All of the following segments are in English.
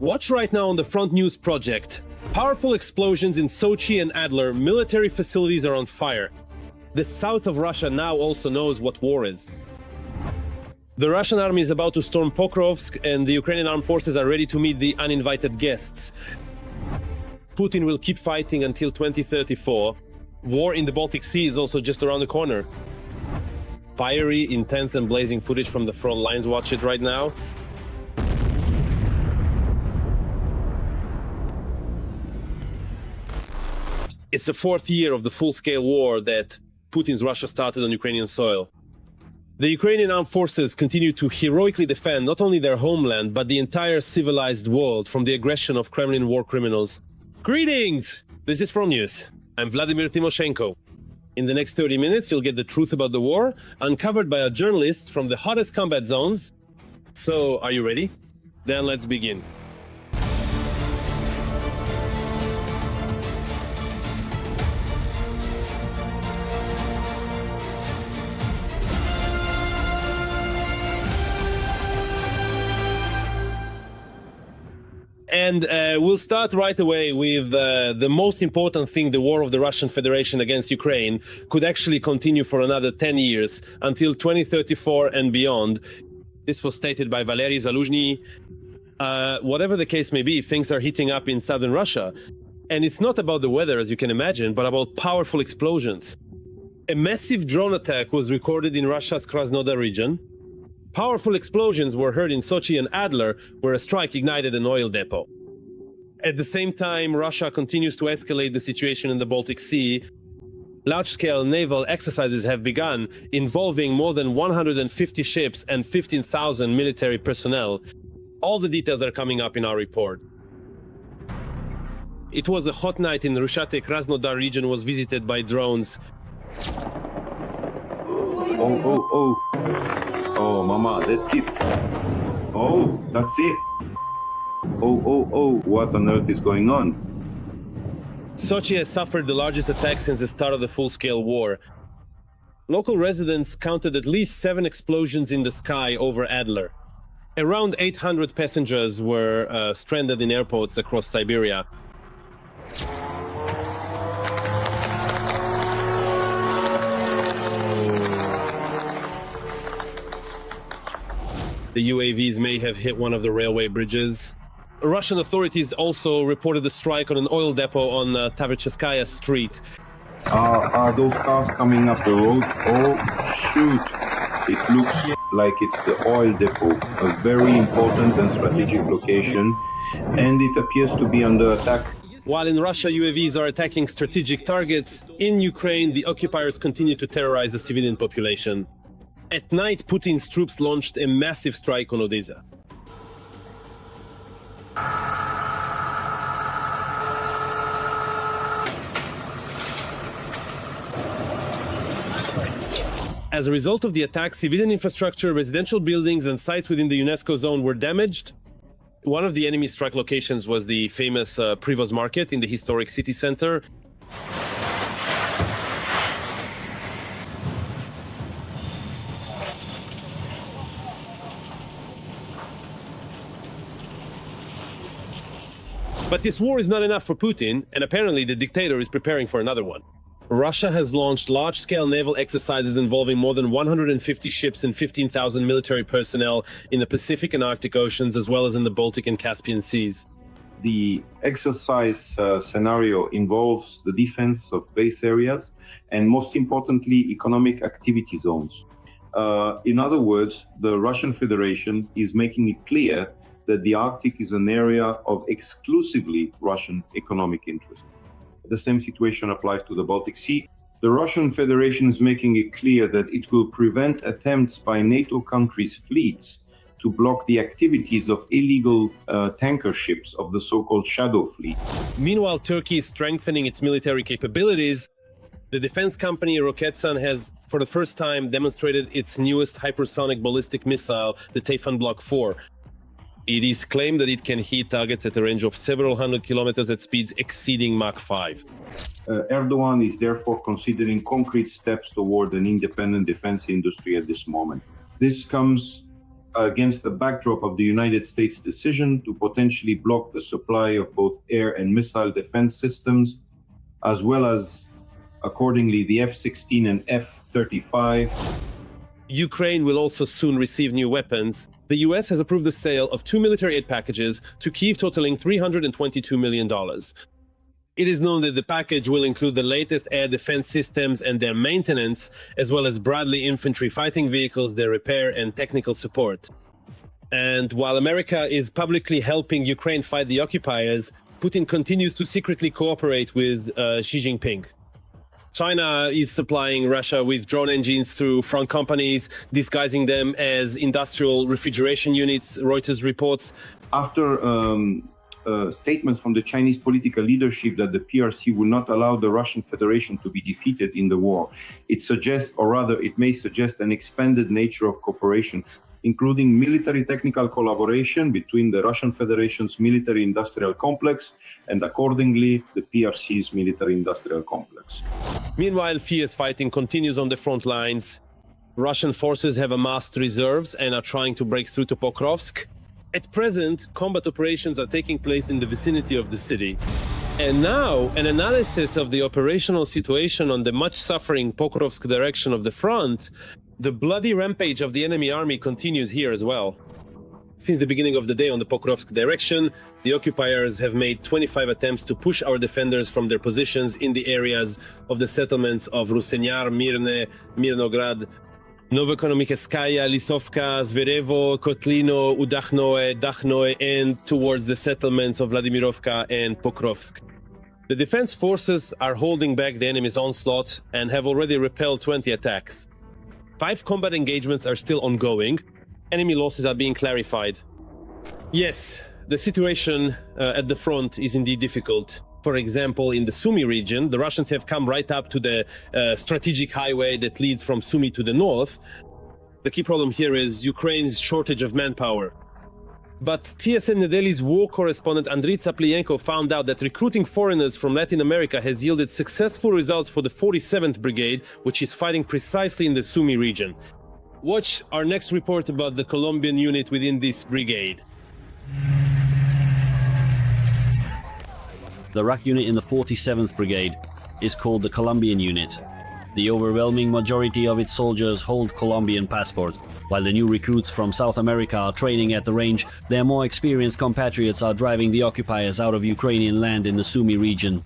Watch right now on the Front News project. Powerful explosions in Sochi and Adler, military facilities are on fire. The south of Russia now also knows what war is. The Russian army is about to storm Pokrovsk, and the Ukrainian armed forces are ready to meet the uninvited guests. Putin will keep fighting until 2034. War in the Baltic Sea is also just around the corner. Fiery, intense and blazing footage from the front lines. Watch it right now. It's the fourth year of the full-scale war that Putin's Russia started on Ukrainian soil. The Ukrainian armed forces continue to heroically defend not only their homeland, but the entire civilized world from the aggression of Kremlin war criminals. Greetings! This is Front News. I'm Vladimir Timoshenko. In the next 30 minutes, you'll get the truth about the war, uncovered by a journalist from the hottest combat zones. So, are you ready? Then let's begin. And we'll start right away with the most important thing. The war of the Russian Federation against Ukraine could actually continue for another 10 years, until 2034 and beyond. This was stated by Valery Zaluzhny. Whatever the case may be, things are heating up in southern Russia. And it's not about the weather, as you can imagine, but about powerful explosions. A massive drone attack was recorded in Russia's Krasnodar region. Powerful explosions were heard in Sochi and Adler, where a strike ignited an oil depot. At the same time, Russia continues to escalate the situation in the Baltic Sea. Large-scale naval exercises have begun, involving more than 150 ships and 15,000 military personnel. All the details are coming up in our report. It was a hot night in Rushate. Krasnodar region was visited by drones. Oh, mama, that's it. Oh, that's it. Oh, what on earth is going on? Sochi has suffered the largest attack since the start of the full-scale war. Local residents counted at least 7 explosions in the sky over Adler. Around 800 passengers were stranded in airports across Siberia. The UAVs may have hit one of the railway bridges. Russian authorities also reported a strike on an oil depot on Tavercheskaya Street. Are those cars coming up the road? Oh, shoot. It looks like it's the oil depot, a very important and strategic location, and it appears to be under attack. While in Russia, UAVs are attacking strategic targets, in Ukraine, the occupiers continue to terrorize the civilian population. At night, Putin's troops launched a massive strike on Odesa. As a result of the attack, civilian infrastructure, residential buildings, and sites within the UNESCO zone were damaged. One of the enemy strike locations was the famous Privoz market in the historic city center. But this war is not enough for Putin, and apparently the dictator is preparing for another one. Russia has launched large-scale naval exercises involving more than 150 ships and 15,000 military personnel in the Pacific and Arctic Oceans, as well as in the Baltic and Caspian Seas. The exercise scenario involves the defense of base areas and, most importantly, economic activity zones. In other words, the Russian Federation is making it clear that the Arctic is an area of exclusively Russian economic interest. The same situation applies to the Baltic Sea. The Russian Federation is making it clear that it will prevent attempts by NATO countries' fleets to block the activities of illegal tanker ships of the so-called shadow fleet. Meanwhile, Turkey is strengthening its military capabilities. The defense company Roketsan has, for the first time, demonstrated its newest hypersonic ballistic missile, the Tayfun Block 4. It is claimed that it can hit targets at a range of several hundred kilometers at speeds exceeding Mach 5. Erdogan is therefore considering concrete steps toward an independent defense industry at this moment. This comes against the backdrop of the United States decision to potentially block the supply of both air and missile defense systems, as well as, accordingly, the F-16 and F-35. Ukraine will also soon receive new weapons. The US has approved the sale of 2 military aid packages to Kyiv totaling $322 million. It is known that the package will include the latest air defense systems and their maintenance, as well as Bradley infantry fighting vehicles, their repair and technical support. And while America is publicly helping Ukraine fight the occupiers, Putin continues to secretly cooperate with Xi Jinping. China is supplying Russia with drone engines through front companies, disguising them as industrial refrigeration units, Reuters reports. After statements from the Chinese political leadership that the PRC will not allow the Russian Federation to be defeated in the war, it suggests, or rather it may suggest, an expanded nature of cooperation, including military technical collaboration between the Russian Federation's military-industrial complex and, accordingly, the PRC's military-industrial complex. Meanwhile, fierce fighting continues on the front lines. Russian forces have amassed reserves and are trying to break through to Pokrovsk. At present, combat operations are taking place in the vicinity of the city. And now, an analysis of the operational situation on the much-suffering Pokrovsk direction of the front. The bloody rampage of the enemy army continues here as well. Since the beginning of the day on the Pokrovsk direction, the occupiers have made 25 attempts to push our defenders from their positions in the areas of the settlements of Rusenyar, Mirne, Mirnograd, Novoekonomikeskaya, Lisovka, Zverevo, Kotlino, Udachnoe, Dachnoe, and towards the settlements of Vladimirovka and Pokrovsk. The defense forces are holding back the enemy's onslaught and have already repelled 20 attacks. 5 combat engagements are still ongoing. Enemy losses are being clarified. Yes, the situation at the front is indeed difficult. For example, in the Sumy region, the Russians have come right up to the strategic highway that leads from Sumy to the north. The key problem here is Ukraine's shortage of manpower. But TSN Nedely's war correspondent Andriy Tsaplienko found out that recruiting foreigners from Latin America has yielded successful results for the 47th Brigade, which is fighting precisely in the Sumy region. Watch our next report about the Colombian unit within this brigade. The RAK unit in the 47th Brigade is called the Colombian unit. The overwhelming majority of its soldiers hold Colombian passports. While the new recruits from South America are training at the range, their more experienced compatriots are driving the occupiers out of Ukrainian land in the Sumy region.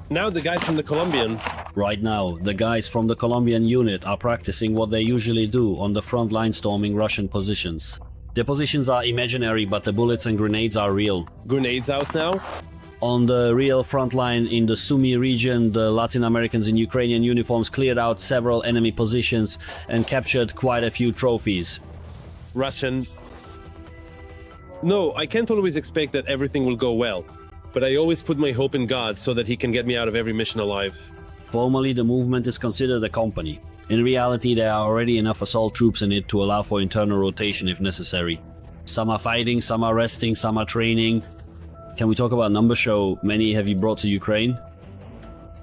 Now the guys from the Colombian. Right now, the guys from the Colombian unit are practicing what they usually do on the front line, storming Russian positions. The positions are imaginary, but the bullets and grenades are real. Grenades out now? On the real front line in the Sumy region, the Latin Americans in Ukrainian uniforms cleared out several enemy positions and captured quite a few trophies. Russian. No, I can't always expect that everything will go well, but I always put my hope in God so that he can get me out of every mission alive. Formally, the movement is considered a company. In reality, there are already enough assault troops in it to allow for internal rotation if necessary. Some are fighting, some are resting, some are training. Can we talk about numbers? Show many have you brought to Ukraine?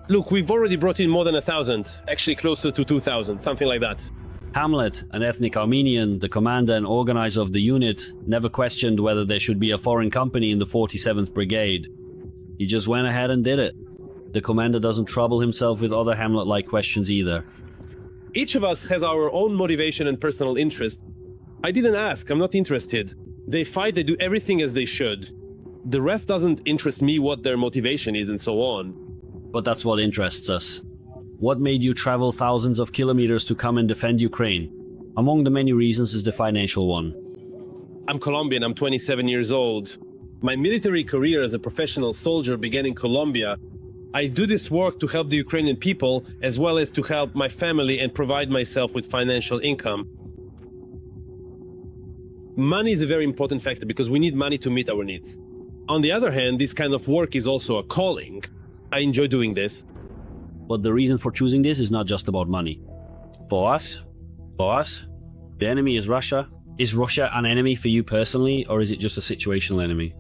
Look, we've already brought in more than 1,000, actually closer to 2,000, something like that. Hamlet, an ethnic Armenian, the commander and organizer of the unit, never questioned whether there should be a foreign company in the 47th Brigade. He just went ahead and did it. The commander doesn't trouble himself with other Hamlet-like questions either. Each of us has our own motivation and personal interest. I didn't ask, I'm not interested. They fight, they do everything as they should. The rest doesn't interest me what their motivation is and so on. But that's what interests us. What made you travel thousands of kilometers to come and defend Ukraine? Among the many reasons is the financial one. I'm Colombian, I'm 27 years old. My military career as a professional soldier began in Colombia. I do this work to help the Ukrainian people as well as to help my family and provide myself with financial income. Money is a very important factor because we need money to meet our needs. On the other hand, this kind of work is also a calling. I enjoy doing this. But the reason for choosing this is not just about money. For us, the enemy is Russia. Is Russia an enemy for you personally, or is it just a situational enemy?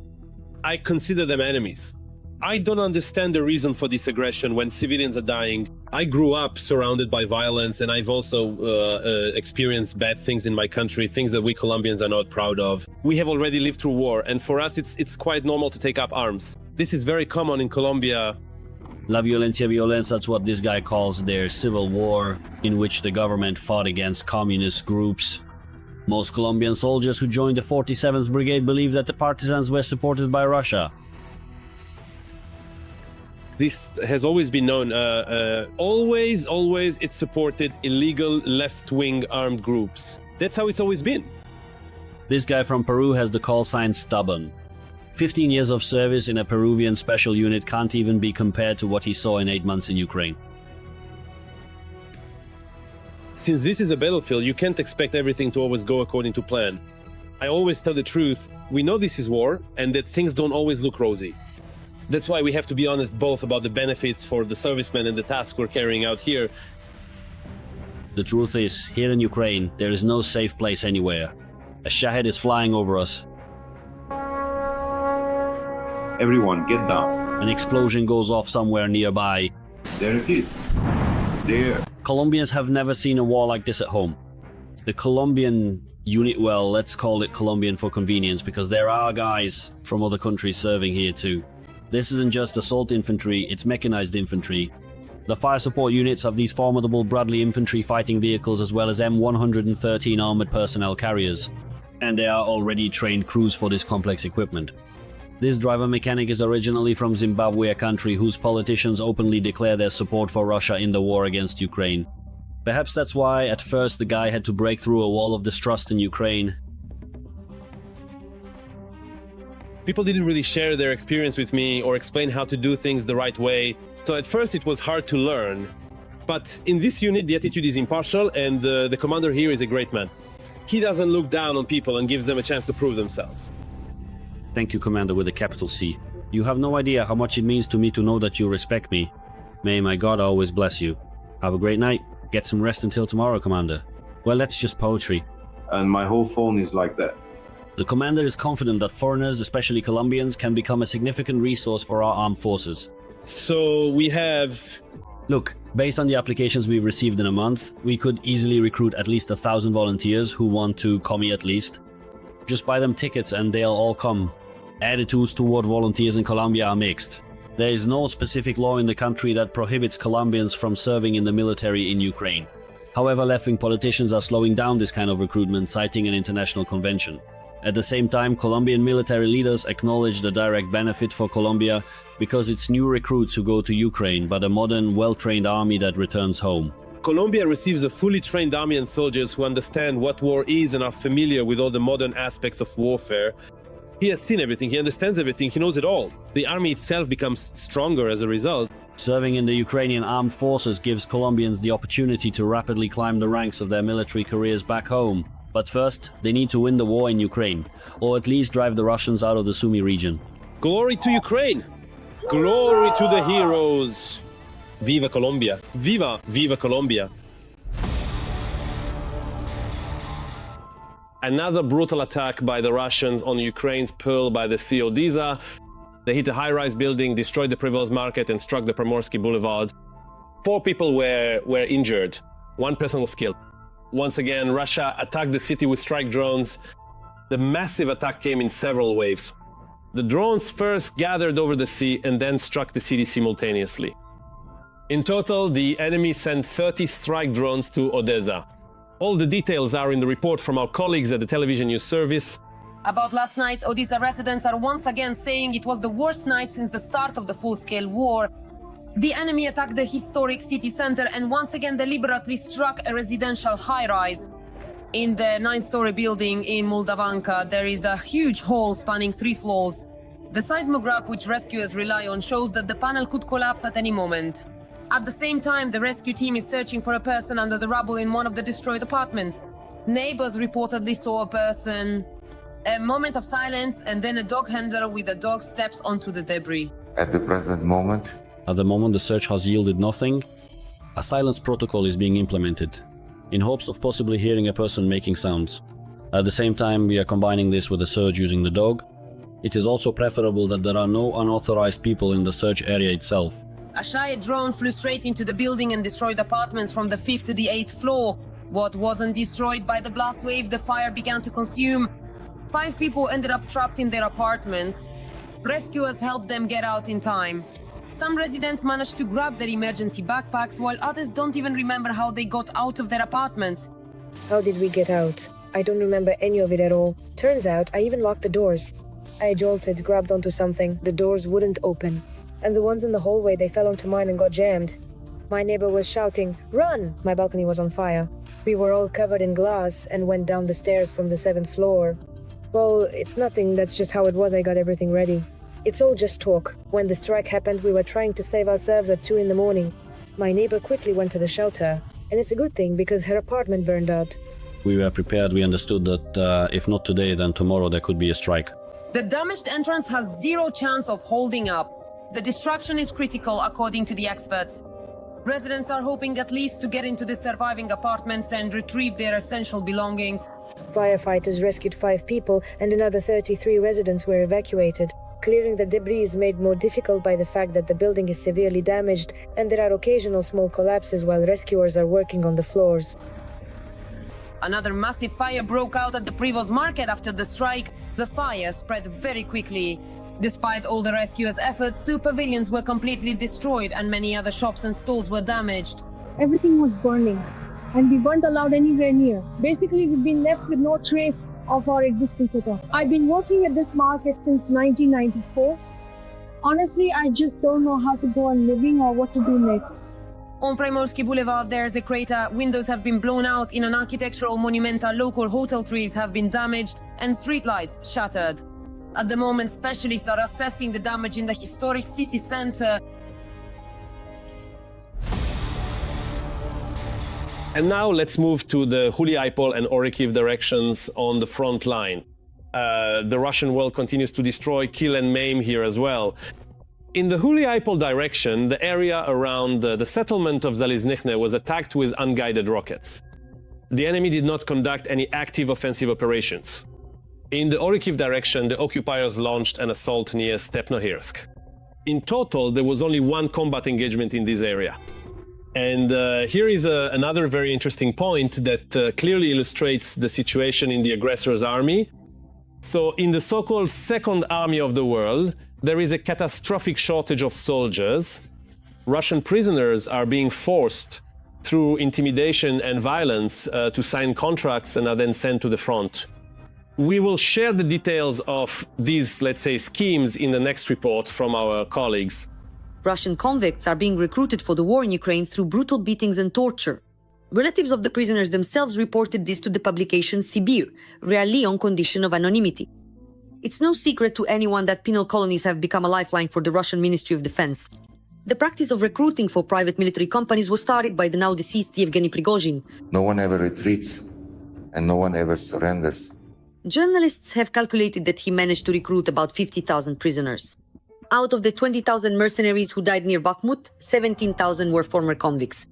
I consider them enemies. I don't understand the reason for this aggression when civilians are dying. I grew up surrounded by violence, and I've also experienced bad things in my country, things that we Colombians are not proud of. We have already lived through war, and for us it's quite normal to take up arms. This is very common in Colombia. La violencia violenza, that's what this guy calls their civil war, in which the government fought against communist groups. Most Colombian soldiers who joined the 47th Brigade believe that the partisans were supported by Russia. This has always been known. Always, it supported illegal left-wing armed groups. That's how it's always been. This guy from Peru has the call sign Stubborn. 15 years of service in a Peruvian special unit can't even be compared to what he saw in 8 months in Ukraine. Since this is a battlefield, you can't expect everything to always go according to plan. I always tell the truth. We know this is war, and that things don't always look rosy. That's why we have to be honest both about the benefits for the servicemen and the task we're carrying out here. The truth is, here in Ukraine, there is no safe place anywhere. A Shahed is flying over us. Everyone, get down. An explosion goes off somewhere nearby. There it is. There. Colombians have never seen a war like this at home. The Colombian unit, well, let's call it Colombian for convenience, because there are guys from other countries serving here too. This isn't just assault infantry, it's mechanized infantry. The fire support units have these formidable Bradley infantry fighting vehicles as well as M113 armored personnel carriers. And there are already trained crews for this complex equipment. This driver mechanic is originally from Zimbabwe, a country whose politicians openly declare their support for Russia in the war against Ukraine. Perhaps that's why at first the guy had to break through a wall of distrust in Ukraine. People didn't really share their experience with me or explain how to do things the right way. So at first it was hard to learn. But in this unit the attitude is impartial, and the commander here is a great man. He doesn't look down on people and gives them a chance to prove themselves. Thank you, Commander, with a capital C. You have no idea how much it means to me to know that you respect me. May my God always bless you. Have a great night. Get some rest until tomorrow, Commander. Well, that's just poetry. And my whole phone is like that. The Commander is confident that foreigners, especially Colombians, can become a significant resource for our armed forces. So we have... Look, based on the applications we've received in a month, we could easily recruit at least 1,000 volunteers who want to commie at least. Just buy them tickets and they'll all come. Attitudes toward volunteers in Colombia are mixed. There is no specific law in the country that prohibits Colombians from serving in the military in Ukraine. However, left-wing politicians are slowing down this kind of recruitment, citing an international convention. At the same time, Colombian military leaders acknowledge the direct benefit for Colombia because it's new recruits who go to Ukraine, but a modern, well-trained army that returns home. Colombia receives a fully trained army and soldiers who understand what war is and are familiar with all the modern aspects of warfare. He has seen everything, he understands everything, he knows it all. The army itself becomes stronger as a result. Serving in the Ukrainian armed forces gives Colombians the opportunity to rapidly climb the ranks of their military careers back home. But first, they need to win the war in Ukraine, or at least drive the Russians out of the Sumy region. Glory to Ukraine! Glory to the heroes! Viva Colombia! Viva, viva Colombia! Another brutal attack by the Russians on Ukraine's Pearl by the Sea Odesa. They hit a high-rise building, destroyed the Privolzh market and struck the Primorsky Boulevard. 4 people were injured. 1 person was killed. Once again, Russia attacked the city with strike drones. The massive attack came in several waves. The drones first gathered over the sea and then struck the city simultaneously. In total, the enemy sent 30 strike drones to Odesa. All the details are in the report from our colleagues at the television news service. About last night, Odesa residents are once again saying it was the worst night since the start of the full-scale war. The enemy attacked the historic city center and once again deliberately struck a residential high-rise. In the 9-story building in Moldavanka, there is a huge hole spanning 3 floors. The seismograph which rescuers rely on shows that the panel could collapse at any moment. At the same time, the rescue team is searching for a person under the rubble in one of the destroyed apartments. Neighbors reportedly saw a person. A moment of silence and then a dog handler with a dog steps onto the debris. At the present moment, the search has yielded nothing. A silence protocol is being implemented, in hopes of possibly hearing a person making sounds. At the same time, we are combining this with a search using the dog. It is also preferable that there are no unauthorized people in the search area itself. A Shaya drone flew straight into the building and destroyed apartments from the 5th to the 8th floor. What wasn't destroyed by the blast wave, the fire began to consume. 5 people ended up trapped in their apartments. Rescuers helped them get out in time. Some residents managed to grab their emergency backpacks, while others don't even remember how they got out of their apartments. How did we get out? I don't remember any of it at all. Turns out I even locked the doors. I jolted, grabbed onto something. The doors wouldn't open. And the ones in the hallway, they fell onto mine and got jammed. My neighbor was shouting, "Run!" My balcony was on fire. We were all covered in glass and went down the stairs from the 7th floor. Well, it's nothing, that's just how it was. I got everything ready. It's all just talk. When the strike happened, we were trying to save ourselves at 2 in the morning. My neighbor quickly went to the shelter. And it's a good thing, because her apartment burned out. We were prepared. We understood that if not today, then tomorrow there could be a strike. The damaged entrance has 0 chance of holding up. The destruction is critical, according to the experts. Residents are hoping at least to get into the surviving apartments and retrieve their essential belongings. Firefighters rescued 5 people and another 33 residents were evacuated. Clearing the debris is made more difficult by the fact that the building is severely damaged and there are occasional small collapses while rescuers are working on the floors. Another massive fire broke out at the Privoz market after the strike. The fire spread very quickly. Despite all the rescuers' efforts, 2 pavilions were completely destroyed and many other shops and stores were damaged. Everything was burning, and we weren't allowed anywhere near. Basically, we've been left with no trace of our existence at all. I've been working at this market since 1994. Honestly, I just don't know how to go on living or what to do next. On Primorsky Boulevard, there's a crater. Windows have been blown out in an architectural monumental. Local hotel trees have been damaged and streetlights shattered. At the moment, specialists are assessing the damage in the historic city center. And now let's move to the Huliaipol and Orikhiv directions on the front line. The Russian world continues to destroy, kill and maim here as well. In the Huliaipol direction, the area around the settlement of Zaliznykhne was attacked with unguided rockets. The enemy did not conduct any active offensive operations. In the Orikhiv direction, the occupiers launched an assault near Stepnohirsk. In total, there was only 1 combat engagement in this area. And here is another very interesting point that clearly illustrates the situation in the aggressor's army. So in the so-called Second Army of the World, there is a catastrophic shortage of soldiers. Russian prisoners are being forced through intimidation and violence to sign contracts and are then sent to the front. We will share the details of these, let's say, schemes in the next report from our colleagues. Russian convicts are being recruited for the war in Ukraine through brutal beatings and torture. Relatives of the prisoners themselves reported this to the publication Sibir, rarely on condition of anonymity. It's no secret to anyone that penal colonies have become a lifeline for the Russian Ministry of Defense. The practice of recruiting for private military companies was started by the now deceased Yevgeny Prigozhin. No one ever retreats, and no one ever surrenders. Journalists have calculated that he managed to recruit about 50,000 prisoners. Out of the 20,000 mercenaries who died near Bakhmut, 17,000 were former convicts.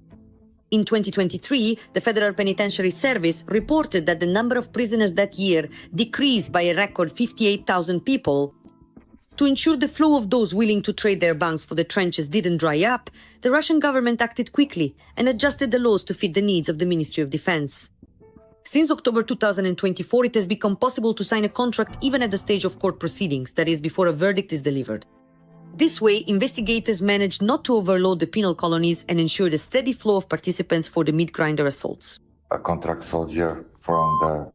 In 2023, the Federal Penitentiary Service reported that the number of prisoners that year decreased by a record 58,000 people. To ensure the flow of those willing to trade their bunks for the trenches didn't dry up, the Russian government acted quickly and adjusted the laws to fit the needs of the Ministry of Defense. Since October 2024, it has become possible to sign a contract even at the stage of court proceedings, that is, before a verdict is delivered. This way, investigators managed not to overload the penal colonies and ensured a steady flow of participants for the meat-grinder assaults. A contract soldier from the...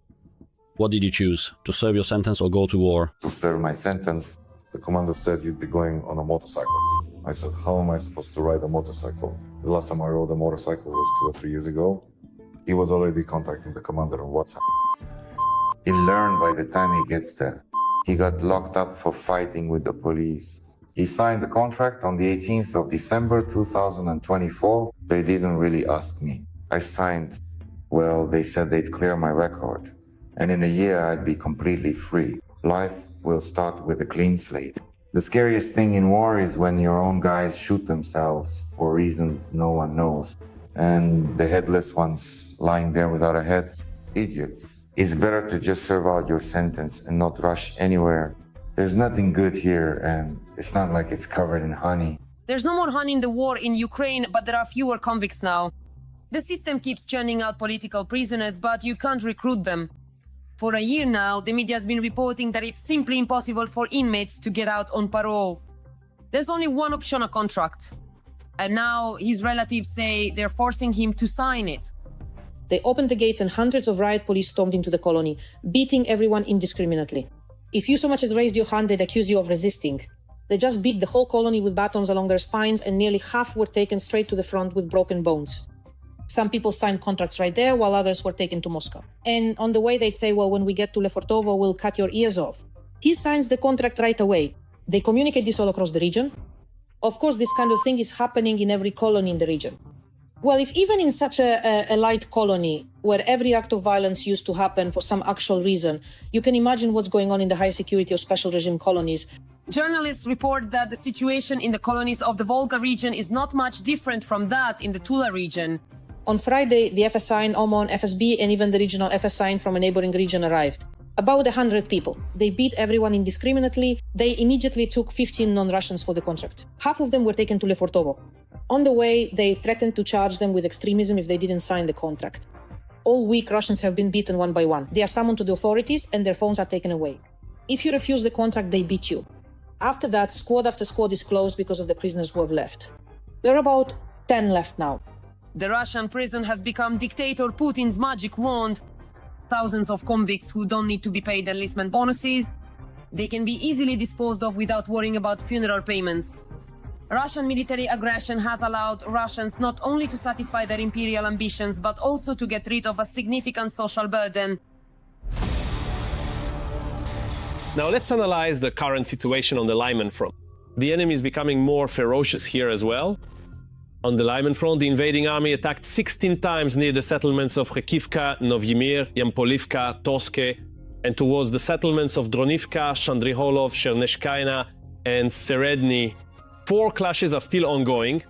What did you choose? To serve your sentence or go to war? To serve my sentence. The commander said you'd be going on a motorcycle. I said, how am I supposed to ride a motorcycle? The last time I rode a motorcycle was 2 or 3 years ago. He was already contacting the commander on WhatsApp. He'll learn by the time he gets there. He got locked up for fighting with the police. He signed the contract on the 18th of December 2024. They didn't really ask me. I signed. Well, they said they'd clear my record. And in a year, I'd be completely free. Life will start with a clean slate. The scariest thing in war is when your own guys shoot themselves for reasons no one knows. And the headless ones lying there without a head, idiots. It's better to just serve out your sentence and not rush anywhere. There's nothing good here, and it's not like it's covered in honey. There's no more honey in the war in Ukraine, but there are fewer convicts now. The system keeps churning out political prisoners, but you can't recruit them. For a year now, the media has been reporting that it's simply impossible for inmates to get out on parole. There's only one option, a contract. And now his relatives say they're forcing him to sign it. They opened the gates and hundreds of riot police stormed into the colony, beating everyone indiscriminately. If you so much as raised your hand, they'd accuse you of resisting. They just beat the whole colony with batons along their spines, and nearly half were taken straight to the front with broken bones. Some people signed contracts right there, while others were taken to Moscow. And on the way, they'd say, well, when we get to Lefortovo, we'll cut your ears off. He signs the contract right away. They communicate this all across the region. Of course, this kind of thing is happening in every colony in the region. Well, if even in such a light colony, where every act of violence used to happen for some actual reason, you can imagine what's going on in the high security or special regime colonies. Journalists report that the situation in the colonies of the Volga region is not much different from that in the Tula region. On Friday, the FSI in Omon, FSB, and even the regional FSI from a neighboring region arrived. About 100 people. They beat everyone indiscriminately. They immediately took 15 non-Russians for the contract. Half of them were taken to Lefortovo. On the way, they threatened to charge them with extremism if they didn't sign the contract. All week, Russians have been beaten one by one. They are summoned to the authorities and their phones are taken away. If you refuse the contract, they beat you. After that, squad after squad is closed because of the prisoners who have left. There are about 10 left now. The Russian prison has become dictator Putin's magic wand. Thousands of convicts who don't need to be paid enlistment bonuses. They can be easily disposed of without worrying about funeral payments. Russian military aggression has allowed Russians not only to satisfy their imperial ambitions, but also to get rid of a significant social burden. Now let's analyze the current situation on the Lyman front. The enemy is becoming more ferocious here as well. On the Lyman front, the invading army attacked 16 times near the settlements of Rekhivka, Novyimir, Yampolivka, Toske, and towards the settlements of Dronivka, Shandriholov, Cherneshkaina, and Seredny. 4 clashes are still ongoing.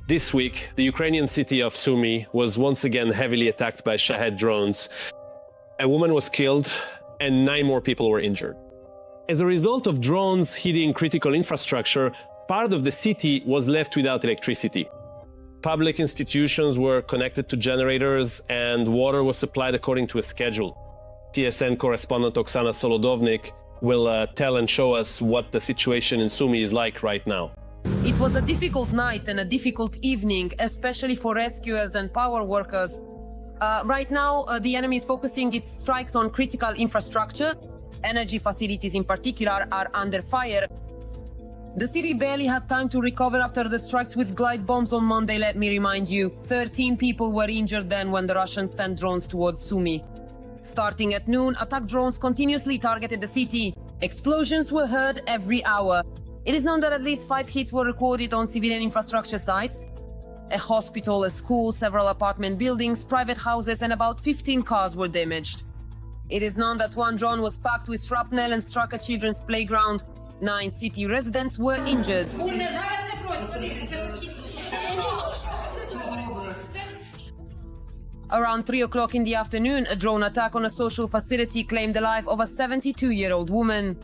This week, the Ukrainian city of Sumy was once again heavily attacked by Shahed drones. A woman was killed, and 9 more people were injured. As a result of drones hitting critical infrastructure, part of the city was left without electricity. Public institutions were connected to generators and water was supplied according to a schedule. TSN correspondent Oksana Solodovnik will tell and show us what the situation in Sumy is like right now. It was a difficult night and a difficult evening, especially for rescuers and power workers. Right now, the enemy is focusing its strikes on critical infrastructure. Energy facilities in particular are under fire. The city barely had time to recover after the strikes with glide bombs on Monday, let me remind you. 13 people were injured then when the Russians sent drones towards Sumy. Starting at noon, attack drones continuously targeted the city. Explosions were heard every hour. It is known that at least 5 hits were recorded on civilian infrastructure sites. A hospital, a school, several apartment buildings, private houses, and about 15 cars were damaged. It is known that one drone was packed with shrapnel and struck a children's playground. 9 city residents were injured. Around 3 o'clock in the afternoon, a drone attack on a social facility claimed the life of a 72-year-old woman.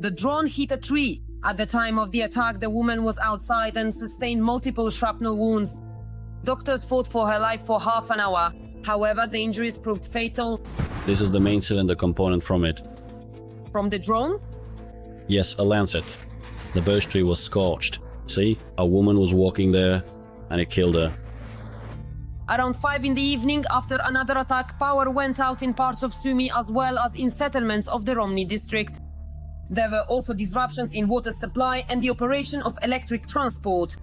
The drone hit a tree. At the time of the attack, the woman was outside and sustained multiple shrapnel wounds. Doctors fought for her life for half an hour. However, the injuries proved fatal. This is the main cylinder component from it. From the drone? Yes, a lancet. The birch tree was scorched. See, a woman was walking there and it killed her. Around 5 in the evening, after another attack, power went out in parts of Sumy as well as in settlements of the Romny district. There were also disruptions in water supply and the operation of electric transport.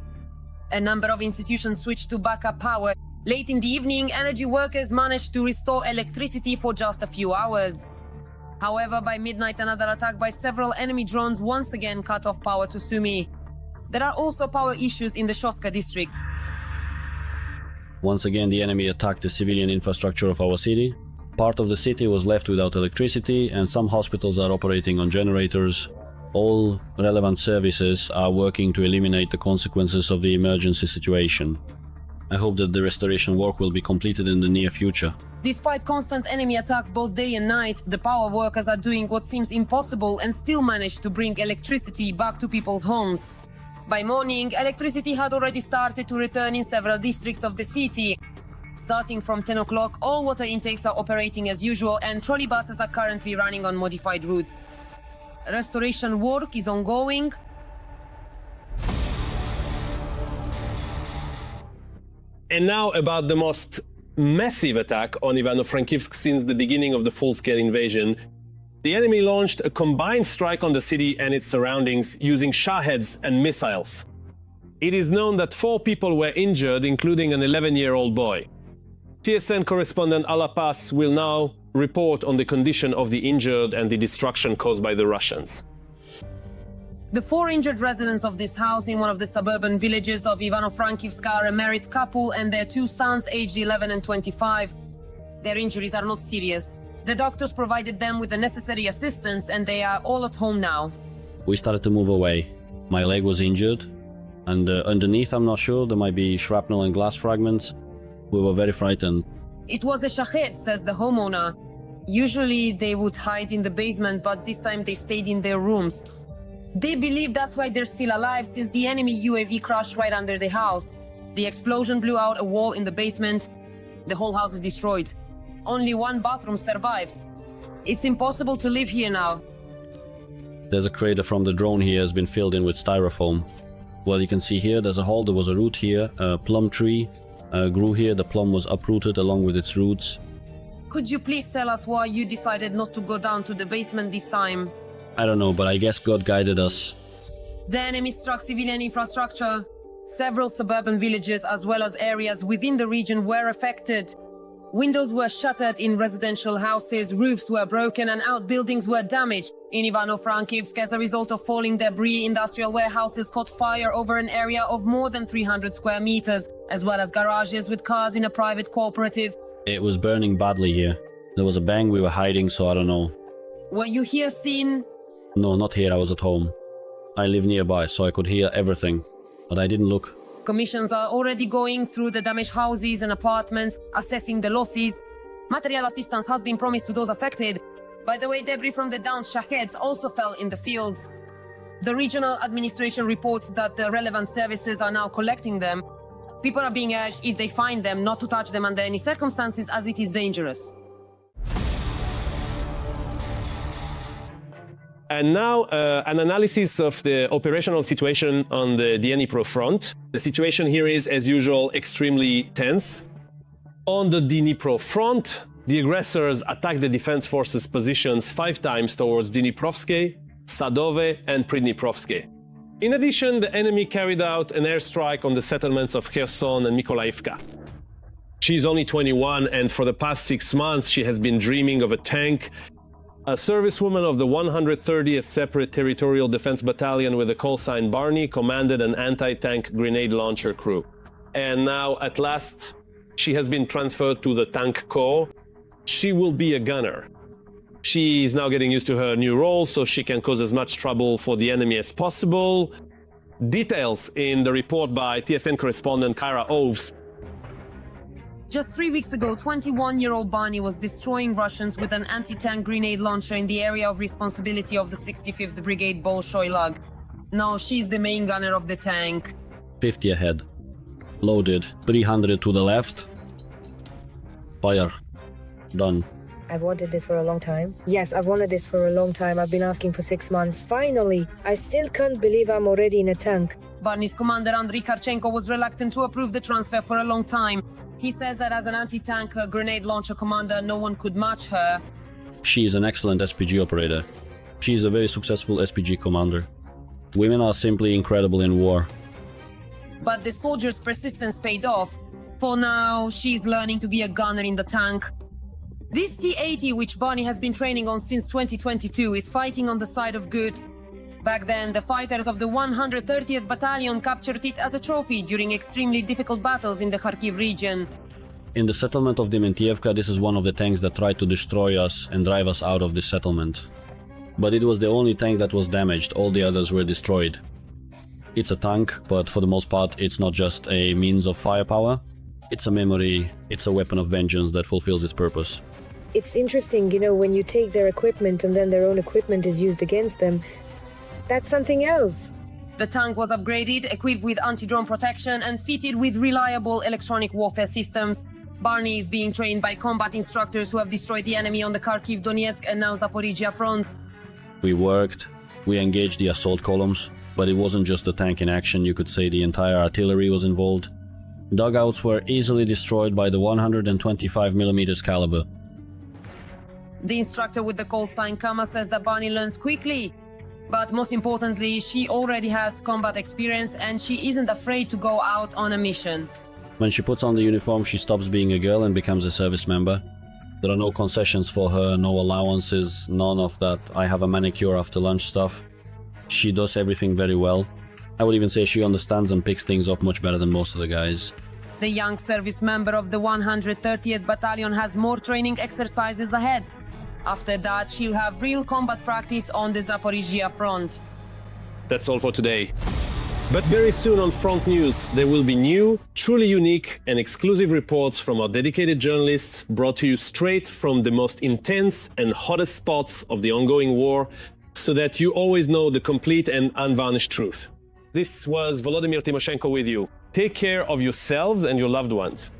A number of institutions switched to backup power. Late in the evening, energy workers managed to restore electricity for just a few hours. However, by midnight, another attack by several enemy drones once again cut off power to Sumy. There are also power issues in the Shoska district. Once again, the enemy attacked the civilian infrastructure of our city. Part of the city was left without electricity and some hospitals are operating on generators. All relevant services are working to eliminate the consequences of the emergency situation. I hope that the restoration work will be completed in the near future. Despite constant enemy attacks both day and night, the power workers are doing what seems impossible and still manage to bring electricity back to people's homes. By morning, electricity had already started to return in several districts of the city. Starting from 10 o'clock, all water intakes are operating as usual and trolley buses are currently running on modified routes. Restoration work is ongoing. And now about the most massive attack on Ivano-Frankivsk since the beginning of the full-scale invasion. The enemy launched a combined strike on the city and its surroundings using shaheds and missiles. It is known that 4 people were injured, including an 11-year-old boy. TSN correspondent Alapas will now report on the condition of the injured and the destruction caused by the Russians. The 4 injured residents of this house in one of the suburban villages of Ivano-Frankivsk are a married couple and their 2 sons aged 11 and 25. Their injuries are not serious. The doctors provided them with the necessary assistance and they are all at home now. We started to move away. My leg was injured, and underneath, I'm not sure, there might be shrapnel and glass fragments. We were very frightened. It was a shahed, says the homeowner. Usually they would hide in the basement, but this time they stayed in their rooms. They believe that's why they're still alive, since the enemy UAV crashed right under the house. The explosion blew out a wall in the basement. The whole house is destroyed. Only 1 bathroom survived. It's impossible to live here now. There's a crater from the drone here has been filled in with styrofoam. Well, you can see here, there's a hole, there was a root here, a plum tree grew here, the plum was uprooted along with its roots. Could you please tell us why you decided not to go down to the basement this time? I don't know, but I guess God guided us. The enemy struck civilian infrastructure. Several suburban villages as well as areas within the region were affected. Windows were shattered in residential houses, roofs were broken and outbuildings were damaged. In Ivano-Frankivsk, as a result of falling debris, industrial warehouses caught fire over an area of more than 300 square meters, as well as garages with cars in a private cooperative. It was burning badly here. There was a bang, we were hiding, so I don't know. Were you here seen? No, not here, I was at home. I live nearby, so I could hear everything, but I didn't look. Commissions are already going through the damaged houses and apartments, assessing the losses. Material assistance has been promised to those affected. By the way, debris from the downed shaheds also fell in the fields. The regional administration reports that the relevant services are now collecting them. People are being urged, if they find them, not to touch them under any circumstances, as it is dangerous. And now, an analysis of the operational situation on the Dnipro front. The situation here is, as usual, extremely tense. On the Dnipro front, the aggressors attacked the defense forces' positions 5 times towards Dniprovsk, Sadove, and Pridniprovsk. In addition, the enemy carried out an airstrike on the settlements of Kherson and Mykolaiivka. She's only 21, and for the past 6 months, she has been dreaming of a tank. A servicewoman of the 130th Separate Territorial Defense Battalion with the call sign Barney commanded an anti-tank grenade launcher crew. And now, at last, she has been transferred to the Tank Corps. She will be a gunner. She is now getting used to her new role, so she can cause as much trouble for the enemy as possible. Details in the report by TSN correspondent Kyra Oves. Just 3 weeks ago, 21-year-old Barney was destroying Russians with an anti-tank grenade launcher in the area of responsibility of the 65th Brigade Bolshoi Lug. Now she's the main gunner of the tank. 50 ahead. Loaded. 300 to the left. Fire. Done. I've wanted this for a long time. Yes, I've wanted this for a long time. I've been asking for 6 months. Finally! I still can't believe I'm already in a tank. Barney's commander Andriy Karchenko was reluctant to approve the transfer for a long time. He says that as an anti-tank grenade launcher commander, no one could match her. She is an excellent SPG operator. She is a very successful SPG commander. Women are simply incredible in war. But the soldiers' persistence paid off. For now, she's learning to be a gunner in the tank. This T-80, which Barney has been training on since 2022, is fighting on the side of good. Back then, the fighters of the 130th Battalion captured it as a trophy during extremely difficult battles in the Kharkiv region. In the settlement of Dementievka, this is one of the tanks that tried to destroy us and drive us out of this settlement. But it was the only tank that was damaged, all the others were destroyed. It's a tank, but for the most part it's not just a means of firepower. It's a memory, it's a weapon of vengeance that fulfills its purpose. It's interesting, when you take their equipment and then their own equipment is used against them. That's something else. The tank was upgraded, equipped with anti-drone protection and fitted with reliable electronic warfare systems. Barney is being trained by combat instructors who have destroyed the enemy on the Kharkiv, Donetsk and now Zaporizhia fronts. We engaged the assault columns, but it wasn't just the tank in action, you could say the entire artillery was involved. Dugouts were easily destroyed by the 125mm caliber. The instructor with the call sign Kama says that Barney learns quickly. But most importantly, she already has combat experience and she isn't afraid to go out on a mission. When she puts on the uniform, she stops being a girl and becomes a service member. There are no concessions for her, no allowances, none of that I have a manicure after lunch stuff. She does everything very well. I would even say she understands and picks things up much better than most of the guys. The young service member of the 130th Battalion has more training exercises ahead. After that, she'll have real combat practice on the Zaporizhia front. That's all for today. But very soon on Front News, there will be new, truly unique and exclusive reports from our dedicated journalists brought to you straight from the most intense and hottest spots of the ongoing war, so that you always know the complete and unvarnished truth. This was Volodymyr Tymoshenko with you. Take care of yourselves and your loved ones.